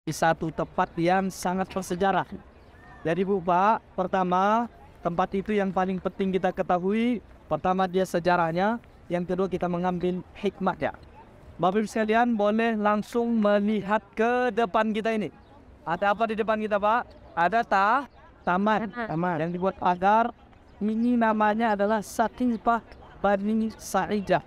di satu tempat yang sangat bersejarah. Jadi Bu Pak, pertama tempat itu yang paling penting kita ketahui, pertama dia sejarahnya, yang kedua kita mengambil hikmahnya. Bapak Ibu sekalian boleh langsung melihat ke depan kita ini. Ada apa di depan kita Pak? Ada taman yang dibuat pagar. Ini namanya adalah Saqifah Bani Sa'idah.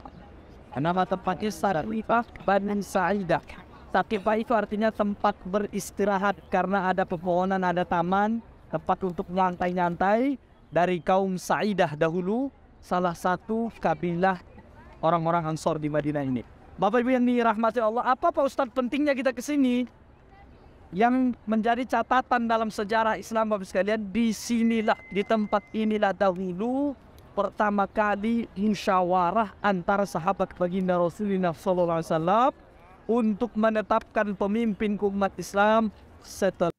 Nama tempatnya Saqifah Bani Sa'idah. Saqifah itu artinya tempat beristirahat karena ada pepohonan, ada taman, tempat untuk nyantai-nyantai dari kaum Sa'idah dahulu, salah satu kabilah orang-orang Ansor di Madinah ini. Bapak Ibu yang dirahmati Allah, apa Pak Ustadz pentingnya kita ke sini? Yang menjadi catatan dalam sejarah Islam Bapak sekalian, di sinilah, di tempat inilah dahulu pertama kali musyawarah antara sahabat baginda Rasulullah SAW untuk menetapkan pemimpin umat Islam setelah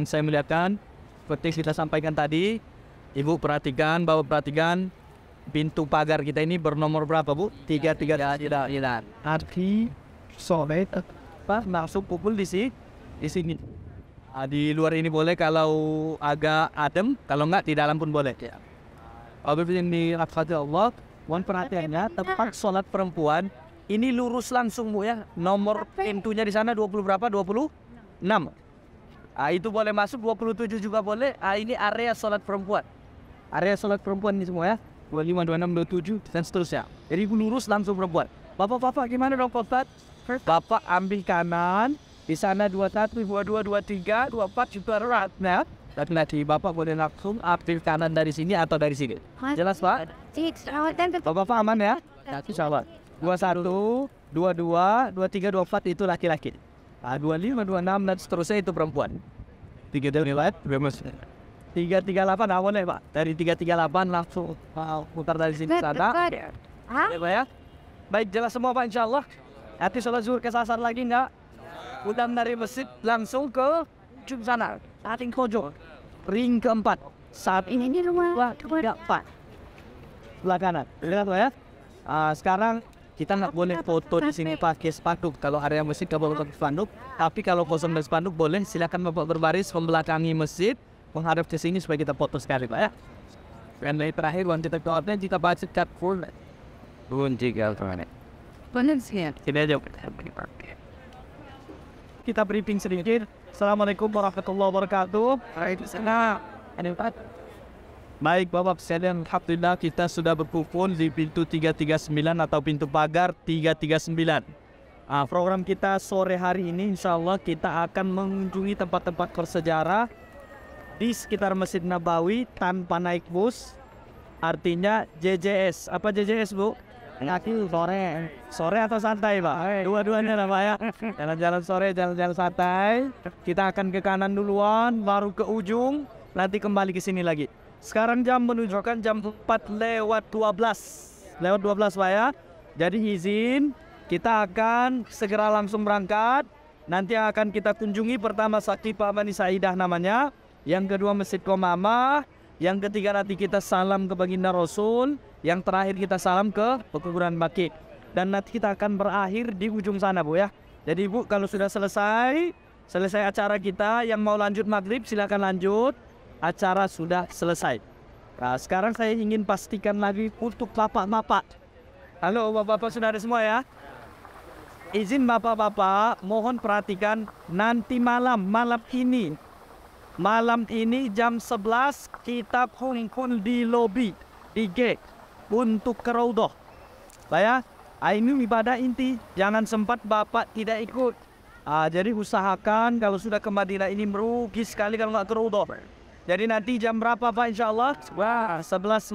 dan saya melihatkan seperti kita sampaikan tadi, Ibu perhatikan, Bapak perhatikan pintu pagar kita ini bernomor berapa Bu? 33. Tidak. Arti sore apa masuk pukul di sini. Di luar ini boleh kalau agak adem, kalau enggak di dalam pun boleh. Bapak yang dirahmati Allah, mohon perhatiannya, tempat sholat perempuan ini lurus langsung Bu ya. Nomor pintunya di sana 20 berapa? 26. Itu boleh masuk, 27 juga boleh. Ini area sholat perempuan. Area sholat perempuan ini semua ya. 25, 26, 27 dan seterusnya. Jadi lurus langsung perempuan. Bapak gimana dong Pak? Bapak ambil kanan. Di sana 21, 22, 23, 24 juga erat. Nah, dan nanti Bapak boleh langsung ambil kanan dari sini atau dari sini. Jelas Pak? Bapak aman ya? Nanti insya Allah. 21, 22, 23, 24 itu laki-laki. 25, 26 dan seterusnya itu perempuan. 338 awalnya Pak. Dari 338 langsung putar dari sini ke sana. Ya Pak ya. Baik, jelas semua Pak insya Allah. Nanti sholat zuhur kesasar lagi enggak? Putar dari masjid langsung ke ujung sana. Saat ini pojok. Ring keempat. Saat ini rumah 34. Sebelah kanan. Lihat Pak ya. Sekarang kita nggak boleh foto di sini pakai spanduk. Kalau area masjid nggak boleh pakai spanduk. Tapi kalau kosong dan spanduk boleh. Silakan Bapak berbaris membelakangi masjid, menghadap ke sini supaya kita foto sekali Pak ya. Dan dari terakhir wanita kita kita baca cat full. Kita briefing sedikit. Assalamualaikum warahmatullahi wabarakatuh. Baik Bapak sekalian, alhamdulillah kita sudah berkumpul di pintu 339 atau pintu pagar 339. Program kita sore hari ini insya Allah kita akan mengunjungi tempat-tempat bersejarah di sekitar Masjid Nabawi tanpa naik bus. Artinya JJS. Apa JJS Bu? Kaki sore atau santai Pak? Dua-duanya lah Pak ya. Jalan-jalan sore, jalan-jalan santai. Kita akan ke kanan duluan, baru ke ujung, nanti kembali ke sini lagi. Sekarang jam menunjukkan jam 4:12. Lewat 12 Pak ya. Jadi izin, kita akan segera langsung berangkat. Nanti akan kita kunjungi pertama Saqifah Bani Sa'idah namanya. Yang kedua Masjid Qomamah. Yang ketiga nanti kita salam ke baginda Rasul. Yang terakhir kita salam ke pekuburan Baqi. Dan nanti kita akan berakhir di ujung sana Bu ya. Jadi Bu kalau sudah selesai acara kita, yang mau lanjut maghrib silakan lanjut. Acara sudah selesai. Nah, sekarang saya ingin pastikan lagi untuk bapak-bapak. Halo bapak-bapak sudah ada semua ya? Izin bapak-bapak, mohon perhatikan nanti malam ini jam 11 kita kumpul di lobi di gate untuk ke Raudhah. Saya ini ibadah inti, jangan sempat bapak tidak ikut. Jadi usahakan kalau sudah ke Madinah ini merugi sekali kalau nggak ke Raudhah. Jadi nanti jam berapa Pak insya Allah? 11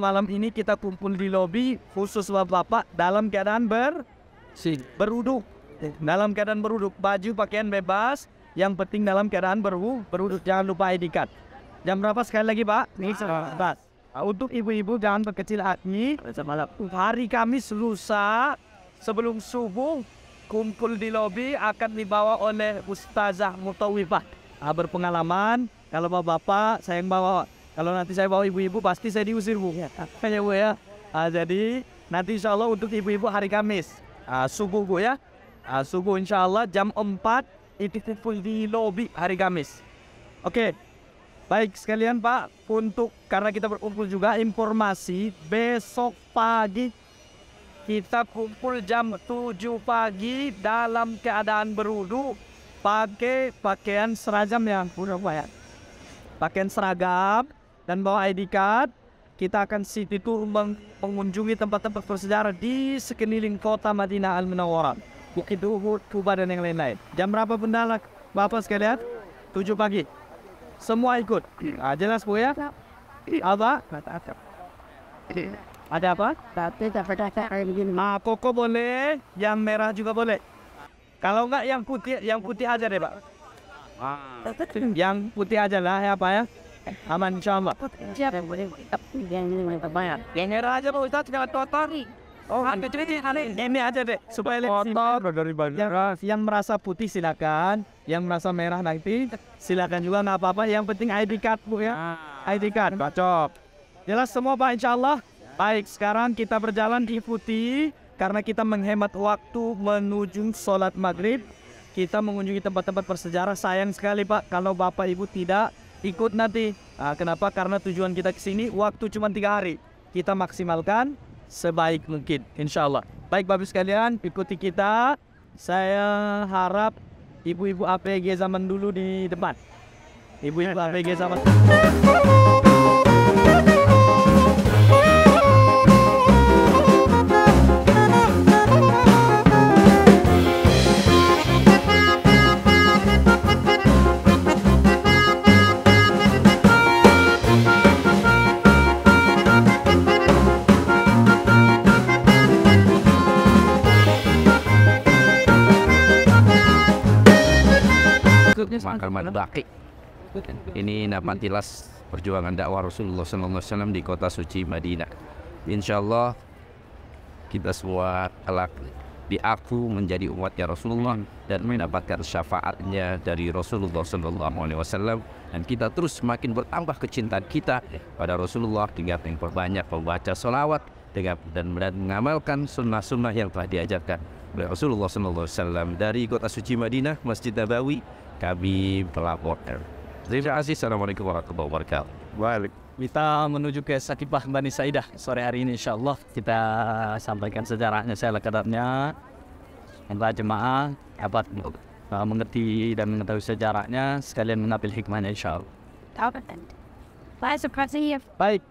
malam ini kita kumpul di lobi khusus bapak-bapak dalam keadaan berwuduk. Dalam keadaan berwuduk, baju pakaian bebas, yang penting dalam keadaan berwuduk. Jangan lupa ID card. Jam berapa sekali lagi Pak? Untuk ibu-ibu jangan berkecil hati. Hari Kamis lusa sebelum subuh kumpul di lobi akan dibawa oleh Ustazah Mutawifah. Berpengalaman. Kalau bapak saya yang bawa. Kalau nanti saya bawa ibu-ibu pasti saya diusir Bu. Ya, Bu ya. Jadi nanti insya Allah untuk ibu-ibu hari Kamis subuh Bu ya. Subuh insya Allah jam 4 itu kumpul di lobi hari Kamis. Oke. Baik sekalian Pak, karena kita berkumpul juga informasi besok pagi kita kumpul jam 7 pagi dalam keadaan berwudu pakai pakaian seragam yang pakaian seragam dan bawa ID card. Kita akan city tour mengunjungi tempat-tempat bersejarah di sekeliling kota Madinah Al-Munawwarah. Bukit Uhud, Kuba dan yang lain-lain. Jam berapa benda Bapak sekalian? 7 pagi. Semua ikut. Jelas Bu ya? Apa? Ada apa? Koko boleh, yang merah juga boleh. Kalau enggak yang putih aja deh Pak. Yang putih aja lah ya Pak ya. Aman insya Allah. Yang merah aja Pak Ustaz, jangan kotor. Ini aja deh supaya lihat yang merasa putih silakan, yang merasa merah nanti silakan juga nggak apa-apa. Yang penting ID card Bu ya, ID card. Cocok. Jelas semua Pak insya Allah. Baik, sekarang kita berjalan ikuti karena kita menghemat waktu menuju sholat maghrib. Kita mengunjungi tempat-tempat bersejarah. Sayang sekali Pak kalau Bapak Ibu tidak ikut nanti. Kenapa? Karena tujuan kita ke sini waktu cuma 3 hari. Kita maksimalkan sebaik mungkin insya Allah. Baik Bapak sekalian, ikuti kita. Saya harap ibu-ibu APG zaman dulu di depan. Ibu-ibu APG zaman Makan Baki. Ini namantilas perjuangan dakwah Rasulullah SAW di kota suci Madinah. Insya Allah kita semua kelak diaku menjadi umatnya Rasulullah dan mendapatkan syafaatnya dari Rasulullah SAW. Dan kita terus semakin bertambah kecintaan kita pada Rasulullah dengan yang perbanyak membaca sholawat dan mengamalkan sunnah-sunnah yang telah diajarkan oleh Rasulullah SAW dari kota suci Madinah, Masjid Nabawi. Kami melaporkan. Terima kasih. Assalamualaikum warahmatullahi wabarakatuh. Baik. Kita menuju ke Sakifah Bani Saidah sore hari ini insya Allah. Kita sampaikan sejarahnya, kadarnya. Entah jemaah dapat mengerti dan mengetahui sejarahnya, sekalian mengambil hikmahnya insya Allah. Baik.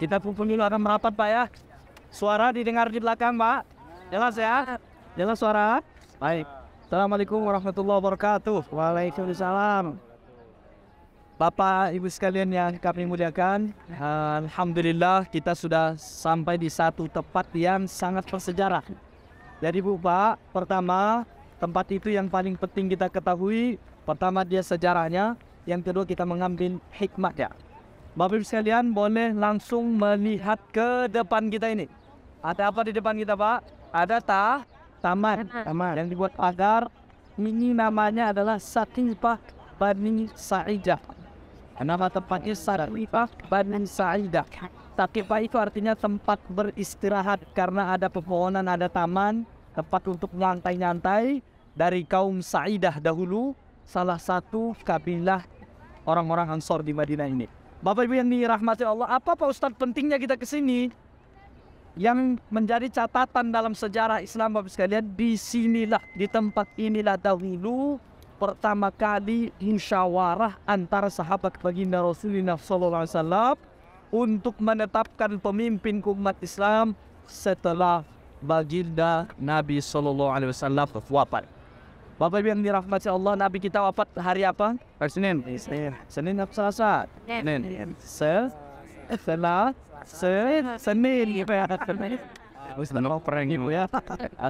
Kita kumpul dulu akan merapat Pak ya. Suara didengar di belakang Pak. Jelas ya? Jelas suara? Baik. Assalamualaikum warahmatullahi wabarakatuh. Waalaikumsalam. Bapak Ibu sekalian yang kami muliakan, alhamdulillah kita sudah sampai di satu tempat yang sangat bersejarah. Jadi Bu Pak, pertama tempat itu yang paling penting kita ketahui, pertama dia sejarahnya, yang kedua kita mengambil hikmahnya. Bapak Ibu sekalian boleh langsung melihat ke depan kita ini. Ada apa di depan kita Pak? Ada taman yang dibuat pagar. Ini namanya adalah Sakifah Bani Saidah. Nama tempatnya Sakifah Bani Saidah. Sakifah itu artinya tempat beristirahat karena ada pepohonan, ada taman, tempat untuk nyantai-nyantai dari kaum Saidah dahulu, salah satu kabilah orang-orang Ansor di Madinah ini. Bapak Ibu yang dirahmati Allah, apa Pak Ustadz pentingnya kita ke sini? yang menjadi catatan dalam sejarah Islam Bapak sekalian, di sinilah, di tempat inilah dahulu pertama kali musyawarah antara sahabat baginda Rasulullah SAW untuk menetapkan pemimpin umat Islam setelah baginda Nabi SAW wafat. Bapak Ibu yang dirahmati Allah, Nabi kita wafat hari apa? Hari Senin. Senin apa Selasa? Senin.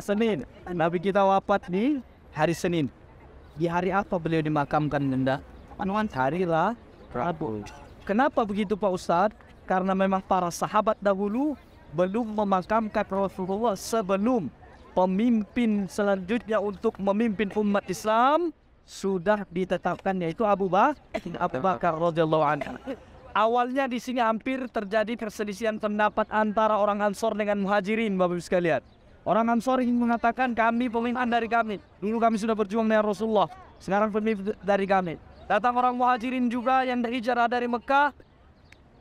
Senin. Nabi kita wafat di hari Senin. Di hari apa beliau dimakamkan, Nenda? Hari Rabu. Kenapa begitu Pak Ustadz? Karena memang para sahabat dahulu belum memakamkan Rasulullah sebelum pemimpin selanjutnya untuk memimpin umat Islam sudah ditetapkan, yaitu Abu Bakar radhiyallahu anhu. Awalnya di sini hampir terjadi perselisihan pendapat antara orang Ansor dengan Muhajirin, Bapak Ibu sekalian. Orang Ansor ingin mengatakan kami pemimpin dari kami. Dulu kami sudah berjuang dengan Rasulullah, sekarang pemimpin dari kami. Datang orang Muhajirin juga yang hijrah dari Mekah,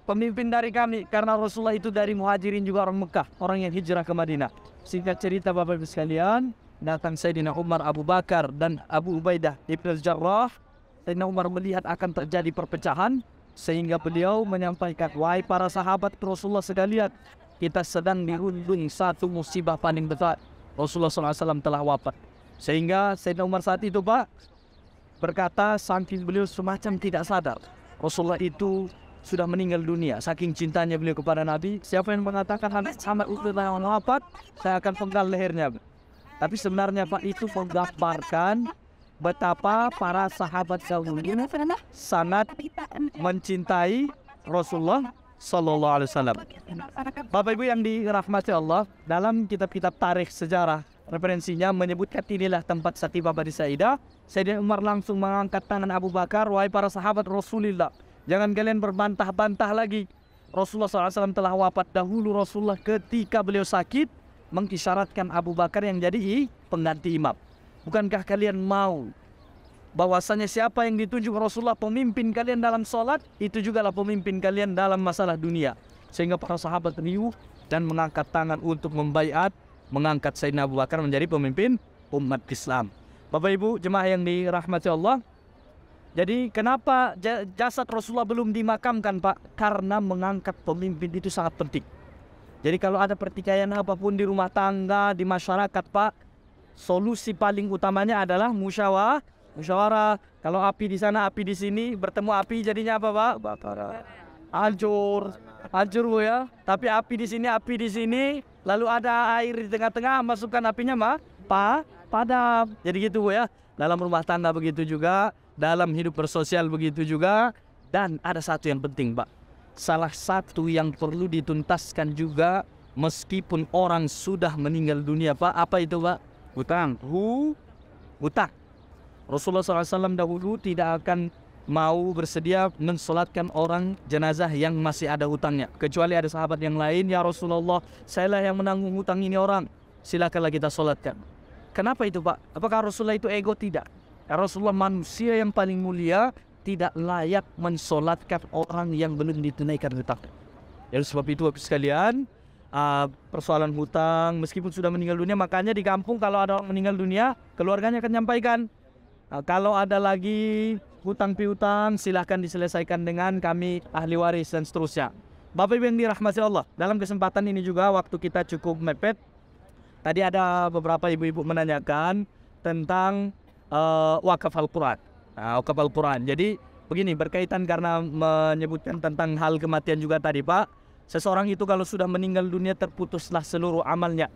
pemimpin dari kami, karena Rasulullah itu dari Muhajirin juga orang Mekah, orang yang hijrah ke Madinah. Singkat cerita Bapak Ibu sekalian, datang Sayyidina Umar, Abu Bakar dan Abu Ubaidah Ibn Al-Jarrah. Sayyidina Umar melihat akan terjadi perpecahan, sehingga beliau menyampaikan, wahai para sahabat Rasulullah sekalian, kita sedang dirundung satu musibah paling besar. Rasulullah SAW telah wafat. Sehingga Sayyidina Umar saat itu Pak berkata, saking beliau semacam tidak sadar Rasulullah itu sudah meninggal dunia, saking cintanya beliau kepada Nabi. Siapa yang mengatakan sama Rasulullah yang wafat, saya akan penggal lehernya. Tapi sebenarnya Pak itu menggambarkan betapa para sahabat dahulu sangat mencintai Rasulullah Sallallahu Alaihi Wasallam. Bapak Ibu yang dirahmati Allah, dalam kitab-kitab tarikh sejarah referensinya menyebutkan inilah tempat Satibah Bani Saidah. Sayyidina Umar langsung mengangkat tangan Abu Bakar, wahai para sahabat Rasulullah, jangan kalian berbantah-bantah lagi. Rasulullah SAW telah wafat dahulu. Rasulullah ketika beliau sakit mengisyaratkan Abu Bakar yang jadi pengganti imam. Bukankah kalian mau bahwasanya siapa yang ditunjuk Rasulullah pemimpin kalian dalam sholat, itu juga lah pemimpin kalian dalam masalah dunia. Sehingga para sahabat riuh dan mengangkat tangan untuk membaiat, mengangkat Sayyidina Abu Bakar menjadi pemimpin umat Islam. Bapak Ibu jemaah yang dirahmati Allah, jadi kenapa jasad Rasulullah belum dimakamkan Pak? Karena mengangkat pemimpin itu sangat penting. Jadi kalau ada pertikaian apapun di rumah tangga, di masyarakat Pak, solusi paling utamanya adalah musyawarah. Kalau api di sana, api di sini, bertemu api jadinya apa Pak? Hancur Bu ya. Tapi api di sini, lalu ada air di tengah-tengah, masukkan apinya padam. Jadi gitu Bu ya. Dalam rumah tangga begitu juga, dalam hidup bersosial begitu juga. Dan ada satu yang penting Pak, salah satu yang perlu dituntaskan juga meskipun orang sudah meninggal dunia Pak. Apa itu Pak? Hutang. Rasulullah SAW dahulu tidak akan mau bersedia mensolatkan orang jenazah yang masih ada hutangnya, kecuali ada sahabat yang lain, ya Rasulullah, sayalah yang menanggung hutang ini orang, silakanlah kita solatkan. Kenapa itu Pak? Apakah Rasulullah itu ego? Tidak. Rasulullah manusia yang paling mulia, tidak layak mensolatkan orang yang belum ditunaikan hutang. Jadi sebab itu Bapak sekalian, persoalan hutang meskipun sudah meninggal dunia, makanya di kampung kalau ada orang meninggal dunia, keluarganya akan nyampaikan, kalau ada lagi hutang piutang silahkan diselesaikan dengan kami ahli waris dan seterusnya. Bapak Ibu yang dirahmati Allah, dalam kesempatan ini juga waktu kita cukup mepet. Tadi ada beberapa ibu-ibu menanyakan tentang wakaf Al-Quran. Wakaf Al-Quran. Jadi begini, berkaitan karena menyebutkan tentang hal kematian juga tadi Pak. Seseorang itu kalau sudah meninggal dunia terputuslah seluruh amalnya,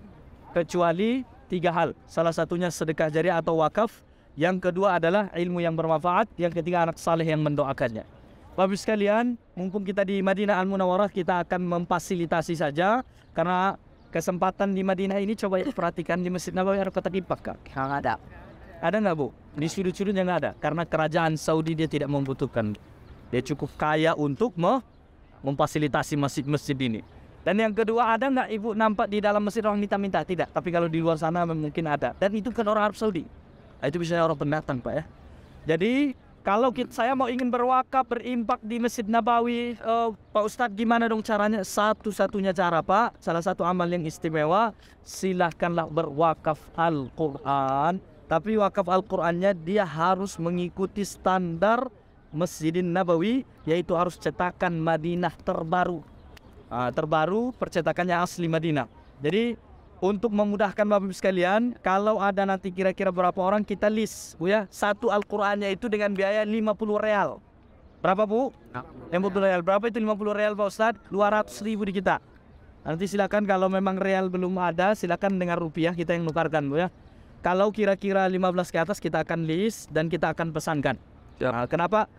kecuali 3 hal. Salah satunya sedekah jariah atau wakaf. Yang kedua adalah ilmu yang bermanfaat. Yang ketiga anak saleh yang mendoakannya. Bapak sekalian, mumpung kita di Madinah Al-Munawwarah, kita akan memfasilitasi saja. Karena kesempatan di Madinah ini coba perhatikan, di Masjid Nabawi ada kotak infak. Nggak ada. Ada nggak Bu? Di sudut-sudutnya nggak ada. Karena kerajaan Saudi dia tidak membutuhkan. Dia cukup kaya untuk memfasilitasi masjid-masjid ini. Dan yang kedua, ada nggak Ibu nampak di dalam masjid orang minta-minta? Tidak. Tapi kalau di luar sana mungkin ada. Dan itu kan orang Arab Saudi. Itu bisa orang pendatang Pak ya. Jadi saya mau ingin berwakaf, berimpak di Masjid Nabawi, Pak Ustadz gimana dong caranya? Satu-satunya cara Pak, salah satu amal yang istimewa, silahkanlah berwakaf Al-Quran. Tapi wakaf Al-Qurannya dia harus mengikuti standar Masjidin Nabawi, yaitu harus cetakan Madinah terbaru. Terbaru percetakannya asli Madinah. Jadi untuk memudahkan Bapak Ibu sekalian, kalau ada nanti kira-kira berapa orang kita list, Bu ya. Satu Al-Qur'annya itu dengan biaya 50 real. Berapa Bu? 50 real. Berapa itu 50 real Pak Ustadz? 200.000 di kita. Nanti silakan kalau memang real belum ada, silakan dengan rupiah kita yang nukarkan Bu ya. Kalau kira-kira 15 ke atas kita akan list dan kita akan pesankan. Kenapa?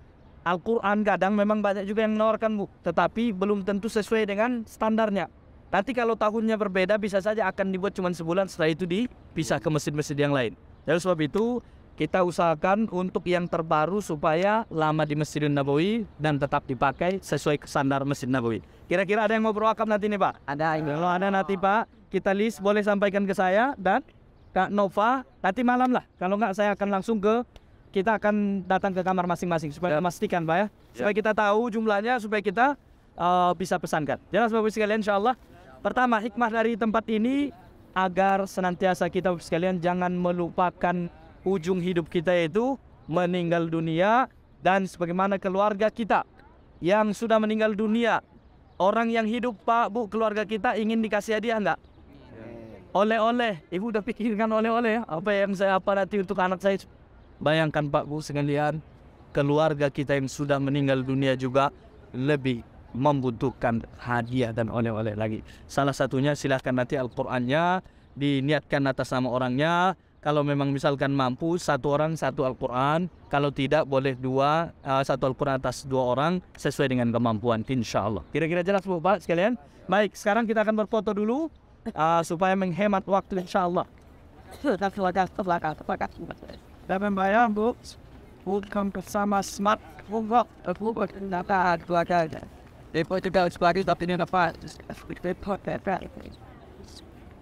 Al-Quran kadang memang banyak juga yang menawarkan Bu, tetapi belum tentu sesuai dengan standarnya. Nanti kalau tahunnya berbeda bisa saja akan dibuat cuma sebulan, setelah itu dipisah ke masjid-masjid yang lain. Jadi sebab itu kita usahakan untuk yang terbaru supaya lama di Masjidin Nabawi dan tetap dipakai sesuai standar Masjid Nabawi. Kira-kira ada yang mau berwakaf nanti nih Pak? Ada. Kalau ada nanti Pak, kita list boleh sampaikan ke saya dan Kak Nova. Nanti malam lah. Kalau nggak saya akan langsung kita akan datang ke kamar masing-masing supaya memastikan Pak ya. Supaya kita tahu jumlahnya, supaya kita bisa pesankan. Jelas Bapak sekalian insyaallah. Pertama, hikmah dari tempat ini agar senantiasa kita sekalian jangan melupakan ujung hidup kita itu meninggal dunia, dan sebagaimana keluarga kita yang sudah meninggal dunia. Orang yang hidup Pak Bu, keluarga kita ingin dikasih hadiah enggak? Oleh-oleh. Ibu udah pikirkan oleh-oleh ya? Apa yang saya nanti untuk anak saya? Bayangkan Pak Bu sekalian, keluarga kita yang sudah meninggal dunia juga lebih membutuhkan hadiah dan oleh-oleh lagi. Salah satunya silahkan nanti Al-Qur'annya diniatkan atas nama orangnya. Kalau memang misalkan mampu satu orang satu Al-Quran, kalau tidak boleh satu Al-Quran atas 2 orang sesuai dengan kemampuan insya Allah. Kira-kira jelas Bu Pak sekalian? Baik, sekarang kita akan berfoto dulu supaya menghemat waktu insya Allah. Dan membayar Bu, bukan bersama smart Google data keluarga. Depois juga sebagai tapi ini dapat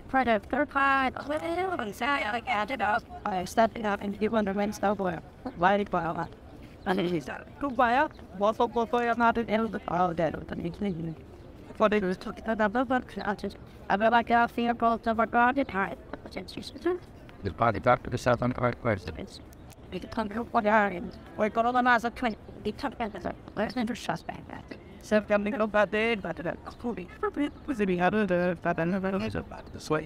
product certified. Saya added up. I started out and given the main stuff for lighting power. And it is kupaya foto-foto yang ada di that for the took it up but I like I feel called to regard it high. The party back to the south on quite question. It come here what are in. We got on the mass of 20. It took that. Let's enter suspect that. Saya kami kebatin, badan kuri. Mesti ada badan sesuai.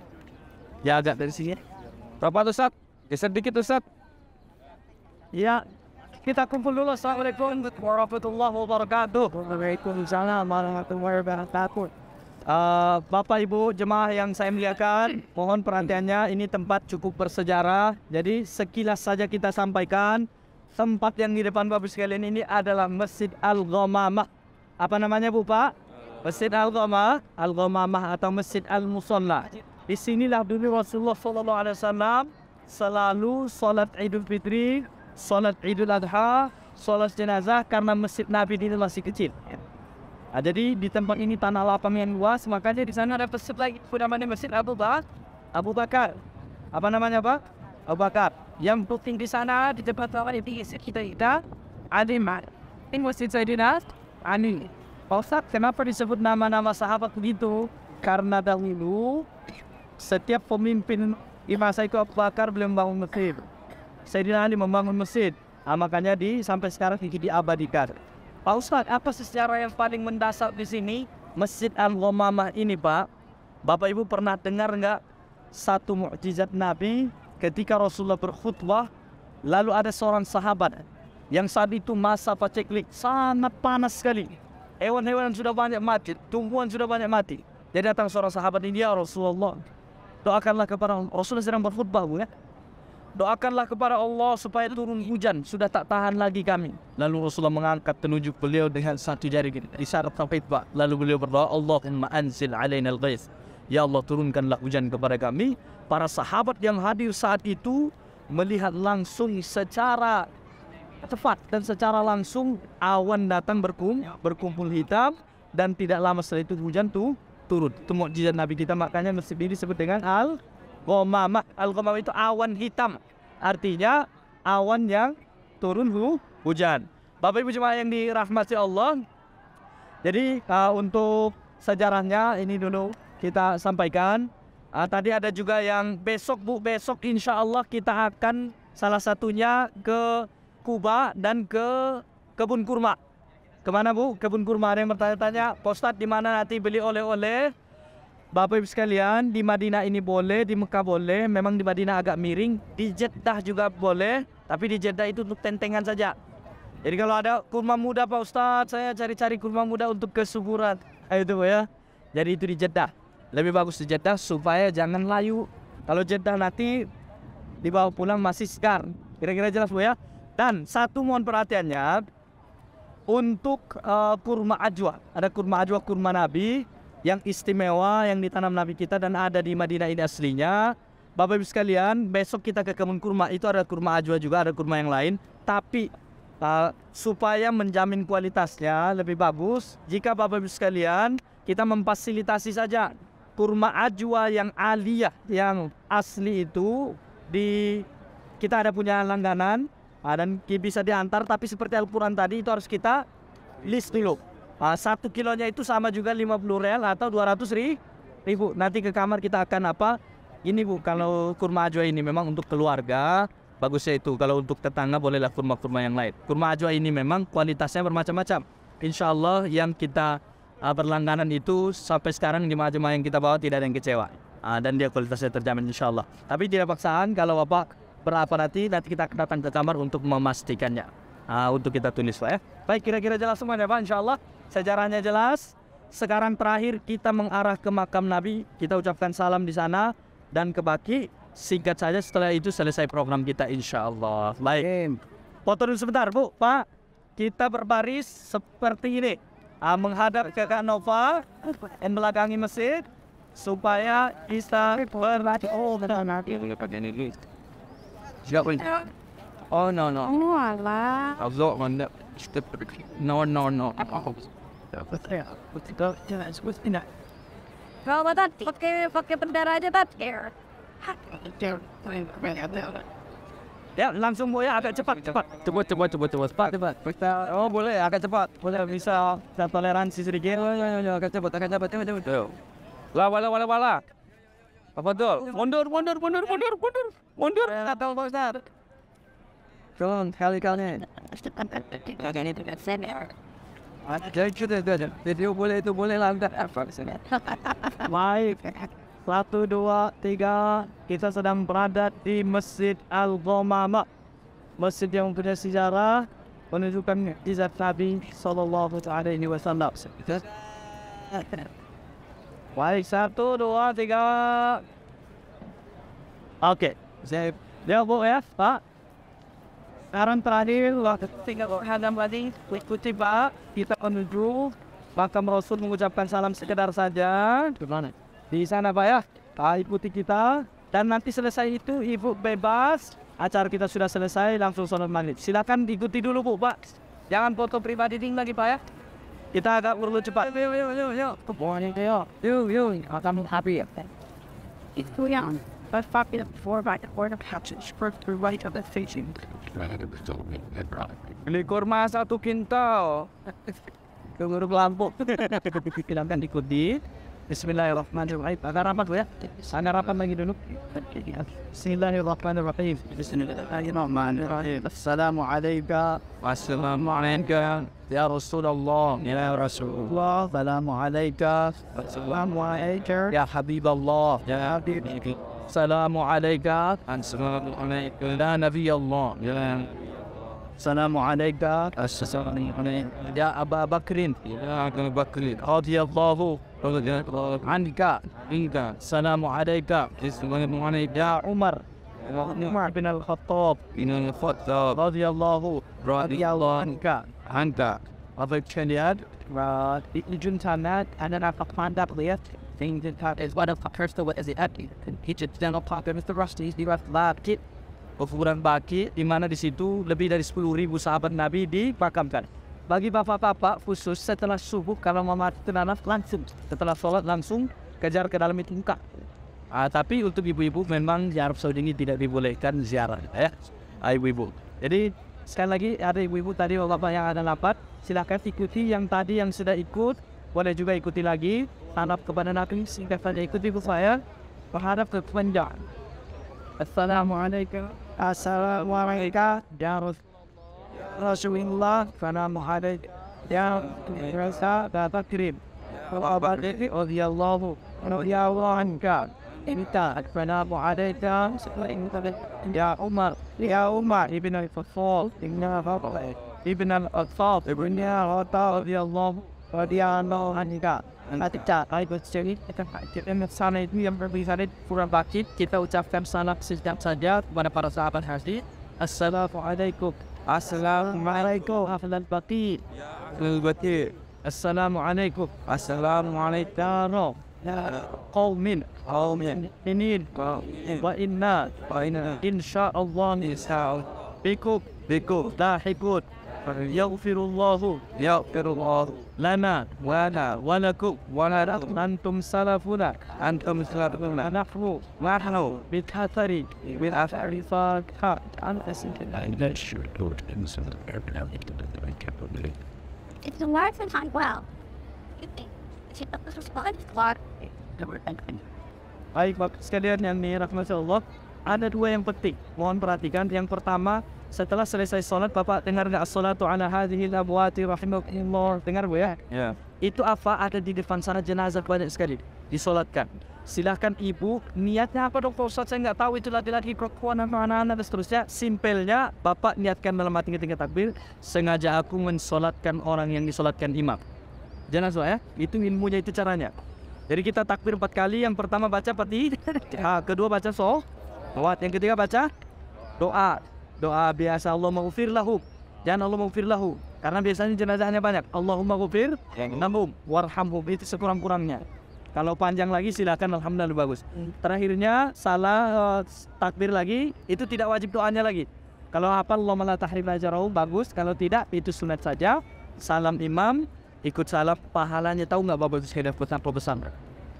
Ya agak dari sini. Berapa Ustaz? Geser dikit Ustaz. Ya, kita kumpul dulu. Assalamualaikum warahmatullahi wabarakatuh. Waalaikumsalam warahmatullahi wabarakatuh. Bapak Ibu jemaah yang saya muliakan, mohon perhatiannya, ini tempat cukup bersejarah. Jadi sekilas saja kita sampaikan, tempat yang di depan Bapak sekalian ini adalah Masjid Al-Ghamamah. Apa namanya Bu Pak? Masjid Al-Ghamamah atau Masjid Al-Musalla. Di sinilah dulu Rasulullah SAW selalu salat Idul Fitri, salat Idul Adha, salat jenazah karena masjid Nabi ini masih kecil. Jadi di tempat ini tanah lapang yang luas, makanya di sana ada masjid lagi namanya Masjid Abu Bakar. Apa namanya Pak? Abu Bakar. Yang penting di sana di tempat lawan di kita ada ini Masjid Sayyidina Ali. Pak Ustadz, kenapa disebut nama-nama sahabat begitu? Karena dahulu setiap pemimpin di masa itu Abu Bakar beliau membangun masjid. Sayyidina Ali membangun masjid. Makanya sampai sekarang diabadikan. Pak Ustadz, apa sejarah yang paling mendasar di sini? Masjid Al-Ghamamah ini Pak. Bapak Ibu pernah dengar nggak satu mukjizat Nabi ketika Rasulullah berkhutbah, lalu ada seorang sahabat yang saat itu masa paceklik sangat panas sekali. Hewan-hewan sudah banyak mati, tumbuhan sudah banyak mati. Jadi datang seorang sahabat ini, ya Rasulullah, doakanlah kepada Allah. Rasulullah sedang berkhutbah Bu ya. Doakanlah kepada Allah supaya turun hujan, sudah tak tahan lagi kami. Lalu Rasulullah mengangkat telunjuk beliau dengan satu jari isyarat khutbah. Lalu beliau berdoa, Allahumma anzil alaina al-ghais. Ya Allah, turunkanlah hujan kepada kami. Para sahabat yang hadir saat itu melihat langsung secara tepat dan secara langsung awan datang berkumpul hitam, dan tidak lama setelah itu hujan turun. Itu mukjizat Nabi kita, makanya masjid ini disebut dengan Al-Ghamamah. Al-Ghamamah itu awan hitam, artinya awan yang turun hujan. Bapak Ibu jemaah yang dirahmati Allah, jadi untuk sejarahnya ini dulu kita sampaikan. Tadi ada juga yang besok Bu, besok insya Allah kita akan salah satunya ke Kuba dan ke kebun kurma. Kemana Bu? Kebun kurma. Ada yang bertanya-tanya, Pak Ustadz di mana nanti beli oleh-oleh? Bapak Ibu sekalian, di Madinah ini boleh, di Mekah boleh, memang di Madinah agak miring, di Jeddah juga boleh, tapi di Jeddah itu untuk tentengan saja. Jadi kalau ada kurma muda Pak Ustadz, saya cari-cari kurma muda untuk kesuburan. Itu ya. Jadi itu di Jeddah. Lebih bagus di Jeddah supaya jangan layu. Kalau Jeddah nanti dibawa pulang masih segar. Kira-kira jelas Bu ya. Dan satu mohon perhatiannya, untuk kurma ajwa. Ada kurma ajwa, kurma Nabi yang istimewa yang ditanam Nabi kita dan ada di Madinah ini aslinya. Bapak Ibu sekalian, besok kita ke kebun kurma, itu ada kurma ajwa juga, ada kurma yang lain. Tapi supaya menjamin kualitasnya lebih bagus, jika Bapak Ibu sekalian kita memfasilitasi saja kurma ajwa yang aliyah, yang asli itu kita ada punya langganan dan bisa diantar, tapi seperti Al-Quran tadi itu harus kita list dulu. 1 kilonya itu sama juga 50 rial atau 200 ribu. Nanti ke kamar kita akan apa? Ini Bu, kalau kurma ajwa ini memang untuk keluarga, bagusnya itu. Kalau untuk tetangga bolehlah kurma-kurma yang lain. Kurma ajwa ini memang kualitasnya bermacam-macam. Insya Allah yang kita berlangganan itu sampai sekarang jemaah-jemaah yang kita bawa tidak ada yang kecewa. Dan dia kualitasnya terjamin insya Allah. Tapi tidak paksaan, kalau Bapak berapa nanti kita datang ke kamar untuk memastikannya. Untuk kita tulis Pak ya. Baik, kira-kira jelas semua ya Pak, insya Allah. Sejarahnya jelas. Sekarang terakhir kita mengarah ke makam Nabi. Kita ucapkan salam di sana dan ke Baqi. Singkat saja, setelah itu selesai program kita insya Allah. Baik, foto dulu sebentar Bu, Pak. Kita berbaris seperti ini, menghadap ke Kak Nova dan belakangi masjid supaya bisa berbaris. Oh no. Oh alah. No. Kalau Tat, pakai bendera aja Tat. Ya, langsung Bu ya, agak cepat. Cepat. Oh, boleh agak cepat. Boleh bisa toleransi sedikit. Agak cepat. Wala. Apa tuh? Mundur. Atau Pak Ustaz. Jangan kali-kali. Video boleh itu boleh lantar. Baik. 1, 2, 3. Kita sedang berada di Masjid Al-Ghamamah. Masjid yang punya sejarah menunjukkan izat Nabi sallallahu alaihi wasallam. Baik, 1, 2, 3. Oke, saya Bu ya, Pak. Sekarang terakhir waktu tinggal hadam lagi, ikuti Pak. Kita menuju makam Rasul mengucapkan salam sekedar saja. Gimana? Di sana Pak ya, ikuti kita. Dan nanti selesai itu Ibu bebas. Acara kita sudah selesai, langsung sholat maghrib. Silakan ikuti dulu Bu, Pak. Jangan foto pribadi lagi Pak ya. Kita agak perlu cepat. Yuk. Akan happy ya. Itu yang first popular before by the order patches first to right of the station. Beli kurma 1 kintal. Keburu lampu. Silakan ikuti. Bismillahirrahmanirrahim. Agak rapat Bu ya. Agak rapat lagi dulu. Bismillahirrahmanirrahim. Bismillahirrahmanirrahim. Assalamualaikum. Wassalamualaikum. Ya Rasulullah. Ya Rasulullah. Assalamualaikum. Assalamualaikum. Ya Habiballah. Ya Habib. Assalamualaikum. Assalamualaikum. Ya Nabi Allah. Ya Assalamualaikum. Assalamualaikum. Ya Abu Bakrin. Ya Abu Bakrin. Radiyallahu anka. Assalamualaikum. Assalamualaikum. Ya Umar. Umar bin Al-Khattab. Radiyallahu anka. Apa kalian? Di ujung sana ada nampak pandap lihat. Tinggal is one of the first what is it at? Hijat dan apa Mr. Rusty di Baqi. Kuburan Baqi di mana di situ lebih dari 10.000 sahabat Nabi dimakamkan. Bagi bapak-bapak khusus setelah subuh kalau mau mati tenanaf langsung setelah sholat langsung kejar ke dalam itu muka. Tapi untuk ibu-ibu memang di Arab Saudi ini tidak dibolehkan ziarah ya. Ibu-ibu. Jadi Sekali lagi ada ibu-ibu tadi bapak yang ada lapat, silakan ikuti yang tadi yang sudah ikut, boleh juga ikuti lagi. Harap kepada Nabi singkat saja ikuti saya. Berharap ke kepanjang. Assalamualaikum. Assalamualaikum. Ya Rasulullah. Assalamualaikum. Ya Rasul Bapak kirim. Bapak kirim. Radhiyallahu anka. Minta Assalamualaikum. Ya Umar. Ya Umar Ibn al-Khattab. Ibn al-Khattab. Ibn al-Khattab. Radhiyallahu anka. Ketika ikut sini kita sana itu yang berbeda kurang bakit, kita ucapkan salam sejak saja kepada para sahabat hadir. Assalamualaikum. Assalamualaikum. Afdal bakit. Assalamualaikum. Assalamualaikum. Qaumin ini wa inna insyaallah bikum lahikut. Yaghfirullahu lana wa lakum antum salafuna nahnu bithari fakhat It's a large and high well. Baik Bapak sekalian yang dirahmati Allah, ada dua yang penting. Mohon perhatikan. Yang pertama, setelah selesai sholat, Bapak dengar nggak as-salatu ala hadhil abwati rahimakumullah? Dengar Bu ya? Ya. Itu apa? Ada di depan sana jenazah banyak sekali disolatkan. Silahkan ibu, niatnya apa dong Pak Ustaz? Saya nggak tahu itu laki-laki, perempuan, anak-anak dan seterusnya. Simpelnya Bapak niatkan dalam hati ketika takbir, sengaja aku mensolatkan orang yang disolatkan imam jenazah ya. Itu ilmunya, itu caranya. Jadi kita takbir 4 kali. Yang pertama baca Fatihah, kedua baca sholawat, yang ketiga baca doa biasa, Allahumma ghfir lahu. Jangan Allahumma ghfir lahu, karena biasanya jenazahnya banyak. Allahumma ghfir lahum warhamhum, itu sekurang-kurangnya. Kalau panjang lagi silakan, alhamdulillah bagus. Terakhirnya salah takbir lagi, itu tidak wajib doanya lagi. Kalau hafal Allahumma la tahrim ajrahum bagus, kalau tidak itu sunat saja. Salam imam, ikut salam, pahalanya tahu nggak Bapak sekalian betapa besar?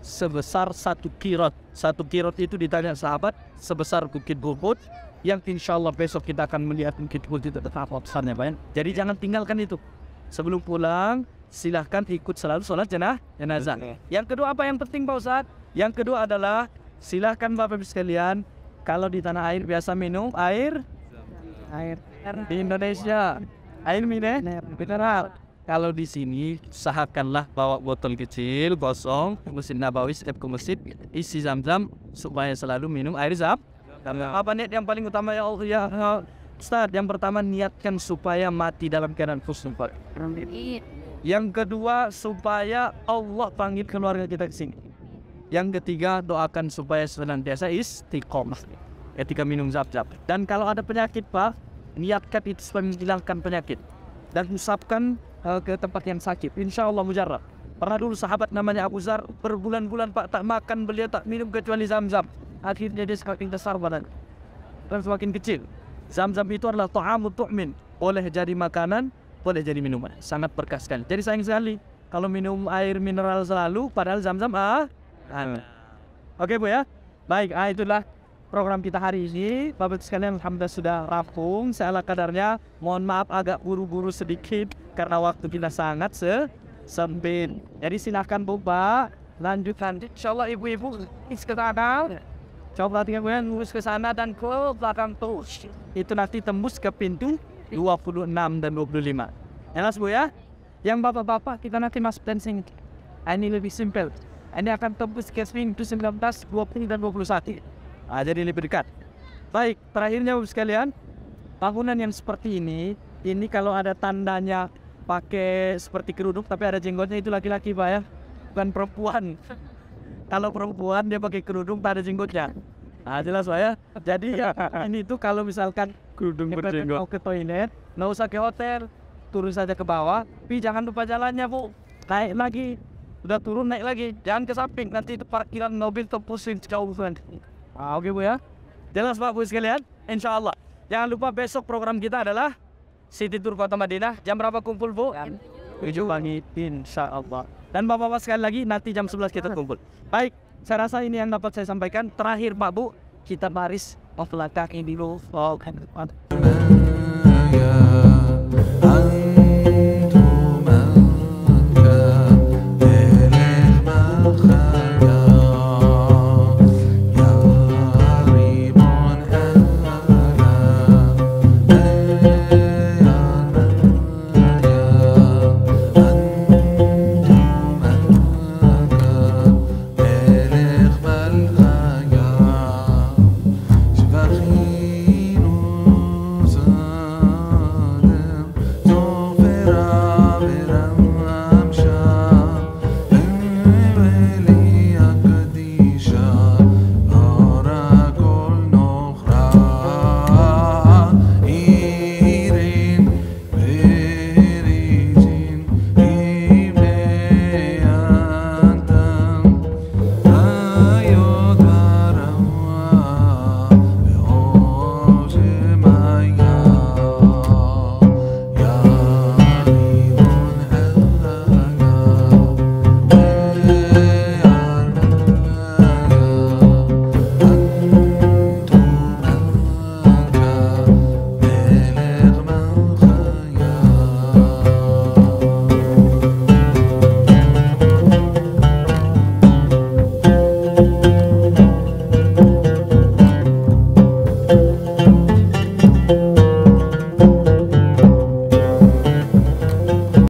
Sebesar 1 kirot. 1 kirot itu ditanya sahabat sebesar bukit Uhud, yang insya Allah besok kita akan melihat bukit Uhud itu betapa besarnya Pak. Jadi jangan tinggalkan itu. Sebelum pulang silahkan ikut selalu sholat jenazah. Yang kedua apa yang penting Pak Ustadz? Yang kedua adalah silahkan Bapak sekalian, kalau di tanah air biasa minum air di Indonesia air mineral. Kalau di sini usahakanlah bawa botol kecil kosong ke Masjid Nabawi, setiap ke masjid isi zam-zam supaya selalu minum air zam. Apa niat yang paling utama ya Allah ya Ustaz? Yang pertama niatkan supaya mati dalam keadaan khusyuk. Yang kedua supaya Allah panggil keluarga kita ke sini. Yang ketiga doakan supaya senantiasa istiqomah ketika minum zam-zam. Dan kalau ada penyakit Pak, niatkan itu supaya menghilangkan penyakit dan usapkan ke tempat yang sakit, insya Allah mujarab. Pernah dulu sahabat namanya Abu Zar, berbulan-bulan Pak tak makan, beliau tak minum kecuali zam-zam. Akhirnya dia semakin besar badan dan semakin kecil. Zam-zam itu adalah ta'amut tu'min, boleh jadi makanan, boleh jadi minuman, sangat berkah sekali. Jadi sayang sekali kalau minum air mineral selalu, padahal zam-zam Oke Bu ya. Baik, itulah program kita hari ini. Bapak sekalian alhamdulillah sudah rampung seala kadarnya. Mohon maaf agak buru-buru sedikit karena waktu kita sangat sempit. Jadi silahkan Bapak lanjutkan. Insyaallah ibu-ibu sekarang coba perhatikan lurus ke sana dan ke belakang terus. Itu nanti tembus ke pintu 26 dan 25. Jelas Bu ya? Yang bapak-bapak kita nanti masuk dancing. Ini lebih simpel. Ini akan tembus ke pintu 19, 20 dan 21. Jadi lebih dekat. Baik, terakhirnya Bapak sekalian, bangunan yang seperti ini kalau ada tandanya pakai seperti kerudung tapi ada jenggotnya, itu laki-laki Pak ya, bukan perempuan. Kalau perempuan dia pakai kerudung tak ada jenggotnya. Jelas Pak ya. Jadi ini itu kalau misalkan kerudung berjenggot mau ke toilet, nggak usah ke hotel, turun saja ke bawah. Tapi jangan lupa jalannya Bu, naik lagi, udah turun naik lagi, jangan ke samping, nanti itu parkiran mobil terpusing jauh nanti. Oke Bu ya. Jelas Pak Bu sekalian? Insya Allah. Jangan lupa besok program kita adalah City Tour Kota Madinah. Jam berapa kumpul Bu? 7 pagi insya Allah. Dan Bapak-Bapak sekali lagi nanti jam 11 kita kumpul. Baik, saya rasa ini yang dapat saya sampaikan. Terakhir Pak Bu, kita baris of latak ini dulu. saja.